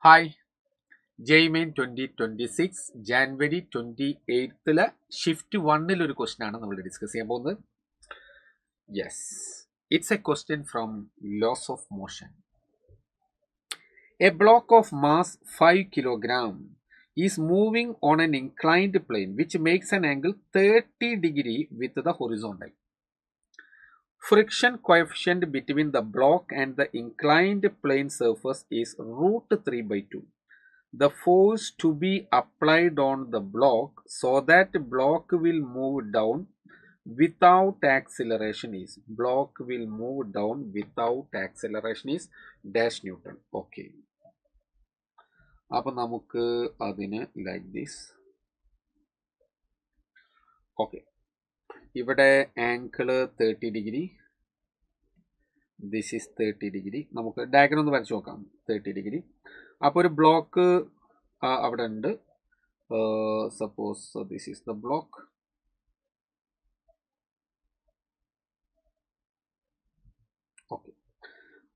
Hi ജെയ്മെയിൻ 2026 January 28 shift 1 ഒരു question ആണ് നമ്മൾ ഡിസ്കസ് ചെയ്യാൻ പോകുന്നത്. Yes, it's a question from laws of motion. A block of mass 5 kilogram is moving on an inclined plane which makes an angle 30 degree with the horizontal. Friction coefficient between the block and the inclined plane surface is √3/2. The force to be applied on the block so that block will move down without acceleration is dash Newton. Okay. അപ്പോൾ നമുക്ക് അതിന് like this. Okay, ഇവിടെ angle 30 degree, this is 30 degree. നമുക്ക് diagram ഒന്ന് വരച്ച് നോക്കാം. 30 degree. അപ്പോൾ ഒരു ബ്ലോക്ക് അവിടെ ഉണ്ട്. Suppose this is the block. Okay,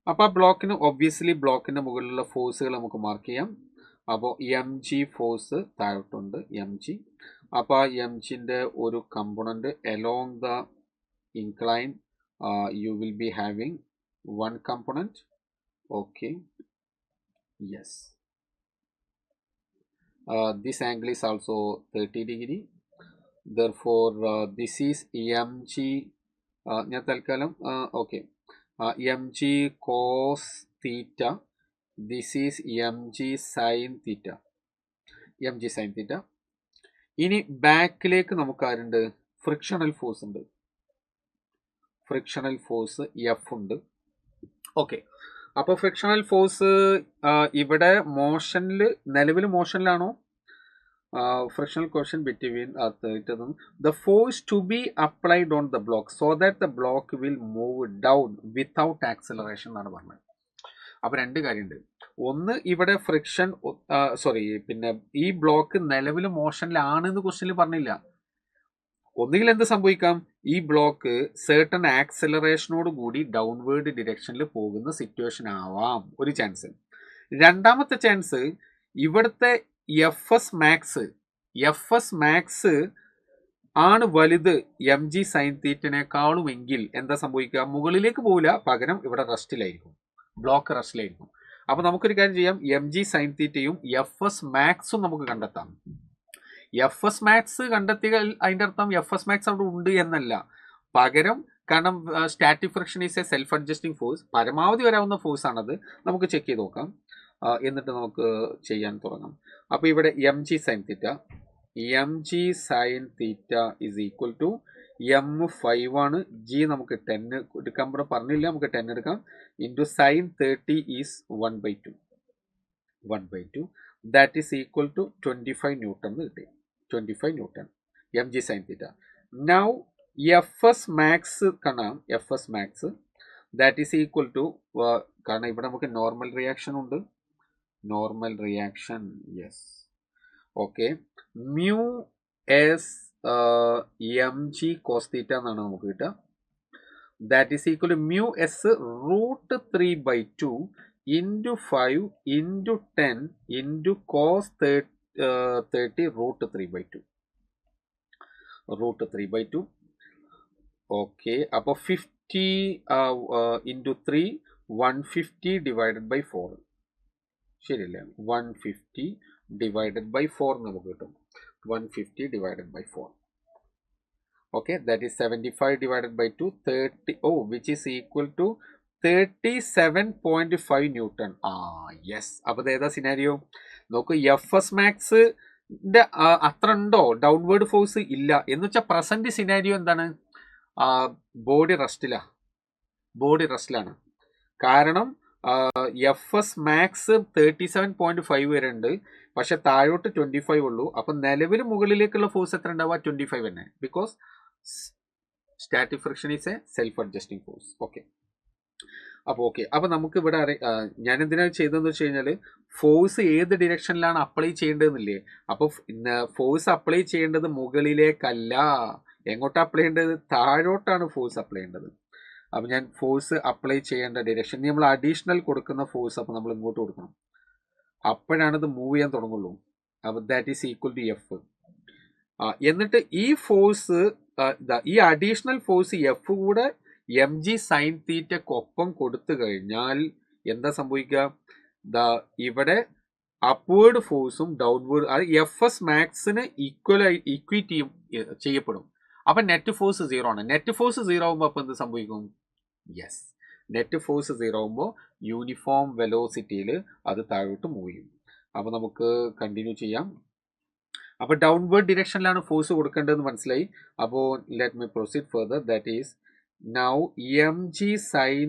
അപ്പോൾ ആ ബ്ലോക്കിന് ഒബ്വിയസ്ലി ബ്ലോക്കിൻ്റെ മുകളിലുള്ള ഫോഴ്സുകൾ നമുക്ക് മാർക്ക് ചെയ്യാം. അപ്പോൾ എം ജി ഫോഴ്സ് താഴോട്ടുണ്ട്, എം ജി. അപ്പോൾ ആ എം ജിൻ്റെ ഒരു component along the incline you will be having one component. Okay, yes. This angle is also 30 degree. Therefore, this is mg. ഞാൻ തൽക്കാലം okay, mg cos theta. This is mg sin theta. mg sin theta. ഇനി ബാക്കിലേക്ക് നമുക്ക് ആരുണ്ട്? Frictional force ഉണ്ട്. Frictional force F ഉണ്ട്. Okay, അപ്പോൾ frictional force ഇവിടെ മോഷനിൽ, നിലവിൽ മോഷനിലാണോ? Frictional caution between the force to be applied on the block so that the block will move down without acceleration എന്നാണ് പറഞ്ഞത്. അപ്പോൾ രണ്ട് കാര്യമുണ്ട്. ഒന്ന്, ഇവിടെ ഫ്രിക്ഷൻ പിന്നെ ഈ ബ്ലോക്ക് നിലവിൽ മോഷനിലാണെന്ന് ക്വസ്റ്റ്യനിൽ പറഞ്ഞില്ല. ഒന്നുകിൽ എന്ത് സംഭവിക്കാം, ഈ ബ്ലോക്ക് സേർട്ടൺ ആക്സലറേഷനോട് കൂടി ഡൗൺവേർഡ് ഡിറക്ഷനിൽ പോകുന്ന സിറ്റുവേഷൻ ആവാം ഒരു ചാൻസ്. രണ്ടാമത്തെ ചാൻസ്, ഇവിടുത്തെ എഫ് എസ് മാക്സ് ആണ് വലുത് എം ജി സൈൻ തീറ്റിനേക്കാളും എങ്കിൽ എന്താ സംഭവിക്കുക? മുകളിലേക്ക് പോവില്ല, പകരം ഇവിടെ റെസ്റ്റിലായിരിക്കും, ബ്ലോക്ക് റെസ്റ്റിലായിരിക്കും. അപ്പോൾ നമുക്കൊരു കാര്യം ചെയ്യാം, എം ജി സൈൻ തീറ്റയും എഫ് എസ് മാക്സും നമുക്ക് കണ്ടെത്താം. എഫ് എസ് മാക്സ് കണ്ടെത്തിയാൽ അതിൻ്റെ അർത്ഥം എഫ് എസ് മാക്സ് അവിടെ ഉണ്ട് എന്നല്ല, പകരം കാരണം static friction is A self adjusting force, പരമാവധി വരാവുന്ന ഫോഴ്സ് ആണത്. നമുക്ക് ചെക്ക് ചെയ്ത് നോക്കാം, എന്നിട്ട് നമുക്ക് ചെയ്യാൻ തുടങ്ങാം. അപ്പോൾ ഇവിടെ M G sine theta is equal to M5 ആണ്. ജി നമുക്ക് 10 എടുക്കാൻ പറഞ്ഞില്ല, നമുക്ക് 10 എടുക്കാം. Into sine 30 is 1/2 that is equal to 25 newton എന്ന് കിട്ടി. 25 newton M G sine theta. Now F S max കാണാം, F S max that is equal to, കാരണം ഇവിടെ നമുക്ക് നോർമൽ റിയാക്ഷൻ ഉണ്ട്, normal reaction, yes. Okay, mu S M G cos theta എന്നാണ് നമുക്ക് കിട്ടുക. That is equal to mu S √3/2 into 5 into 10 into cos 30 √3/2. Okay, അപ്പോൾ 50 into 3 150 divided by 4, ശരിയല്ലേ? 150 divided by 4 നമുക്ക് കിട്ടും. 150 divided by 4. Okay, that is 75 divided by 2 30, which is equal to 37.5 newton. Yes. അപ്പോൾ ഇത് ഏതാ സിനാരിയോ? നോക്കൂ, എഫ് എസ് മാക്സിന്റെ അത്ര ഉണ്ടോ ഡൗൺവേർഡ് ഫോഴ്സ്? ഇല്ല. എന്ന് വെച്ചാൽ പ്രസന്റ് സിനാരിയോ എന്താണ്? ബോഡി റെസ്റ്റിലാണ്. കാരണം എഫ് എസ് മാക്സ് 37.5 വരെ ഉണ്ട്, പക്ഷെ താഴോട്ട് 25 ഉള്ളൂ. അപ്പം നിലവിൽ മുകളിലേക്കുള്ള ഫോഴ്സ് എത്ര ഉണ്ടാവുക? 25 തന്നെ, because static friction is A self adjusting force. Okay, അപ്പോൾ നമുക്ക് ഇവിടെ ഞാൻ എന്തിനാണ് ചെയ്തതെന്ന് വെച്ച് കഴിഞ്ഞാൽ, ഫോഴ്സ് ഏത് ഡിറക്ഷനിലാണ് അപ്ലൈ ചെയ്യേണ്ടതെന്നില്ലേ? അപ്പോൾ ഫോഴ്സ് അപ്ലൈ ചെയ്യേണ്ടത് മുകളിലേക്കല്ല, എങ്ങോട്ടാണ് അപ്ലൈ ചെയ്യേണ്ടത്? താഴോട്ടാണ് ഫോഴ്സ് അപ്ലൈ ചെയ്യേണ്ടത്. അപ്പോൾ ഞാൻ ഫോഴ്സ് അപ്ലൈ ചെയ്യേണ്ട ഡിറക്ഷൻ, നമ്മൾ അഡീഷണൽ കൊടുക്കുന്ന ഫോഴ്സ് അപ്പോൾ നമ്മൾ ഇങ്ങോട്ട് കൊടുക്കണം. അപ്പോഴാണ് ഇത് മൂവ് ചെയ്യാൻ തുടങ്ങുള്ളൂ. അപ്പോൾ that is equal to F. എന്നിട്ട് ഈ ഫോഴ്സ്, ഈ അഡീഷണൽ ഫോഴ്സ് എഫ് കൂടെ എം ജി സൈൻ തീറ്റക്കൊപ്പം കൊടുത്തു കഴിഞ്ഞാൽ എന്താ സംഭവിക്കുക? ഇവിടെ അപ്വേർഡ് ഫോഴ്സും ഡൗൺവേർഡ്, അത് എഫ് എസ് മാക്സിന് ഈക്വിറ്റി ചെയ്യപ്പെടും. അപ്പൊ നെറ്റ് ഫോഴ്സ് 0 ആണ്. നെറ്റ് ഫോഴ്സ് 0 ആകുമ്പോൾ അപ്പൊ എന്ത് സംഭവിക്കും? യെസ്, നെറ്റ് ഫോഴ്സ് 0 ആകുമ്പോൾ യൂണിഫോം വെലോസിറ്റിയിൽ അത് താഴോട്ട് മൂവ് ചെയ്യും. അപ്പൊ നമുക്ക് കണ്ടിന്യൂ ചെയ്യാം. അപ്പൊ ഡൗൺവേർഡ് ഡിറക്ഷനിലാണ് ഫോഴ്സ് കൊടുക്കേണ്ടതെന്ന് മനസ്സിലായി. അപ്പോൾ let me proceed further. That is now M G sine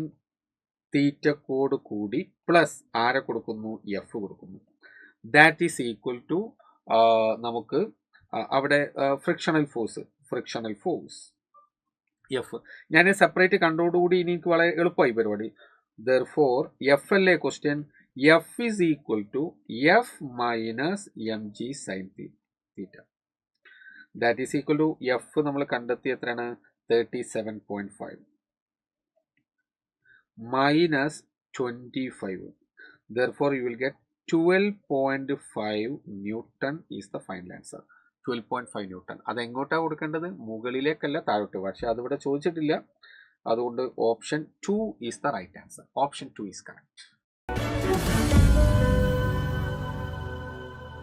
തീറ്റക്കോട് കൂടി പ്ലസ് ആരെ കൊടുക്കുന്നു? എഫ് കൊടുക്കുന്നു. ദാറ്റ് ഈസ് ഈക്വൽ ടു നമുക്ക് അവിടെ ഫ്രിക്ഷണൽ ഫോഴ്സ് എഫ്. ഞാൻ സെപ്പറേറ്റ് കണ്ടോടുകൂടി ഇനി എനിക്ക് വളരെ എളുപ്പമായി പരിപാടി. ദെർഫോർ എഫ് അല്ലേ question, F is equal to F minus M G sine theta. That is equal to F നമ്മൾ കണ്ടെത്തി എത്രയാണ്? 37.5 minus 25. Therefore, you will get 12.5 Newton is the final answer. 12.5 Newton. അത് എങ്ങോട്ടാണ് കൊടുക്കേണ്ടത്? മുകളിലേക്കല്ല, താഴോട്ട്. പക്ഷെ അതിവിടെ ചോദിച്ചിട്ടില്ല. അതുകൊണ്ട് option 2 is the right answer. Option 2 is correct.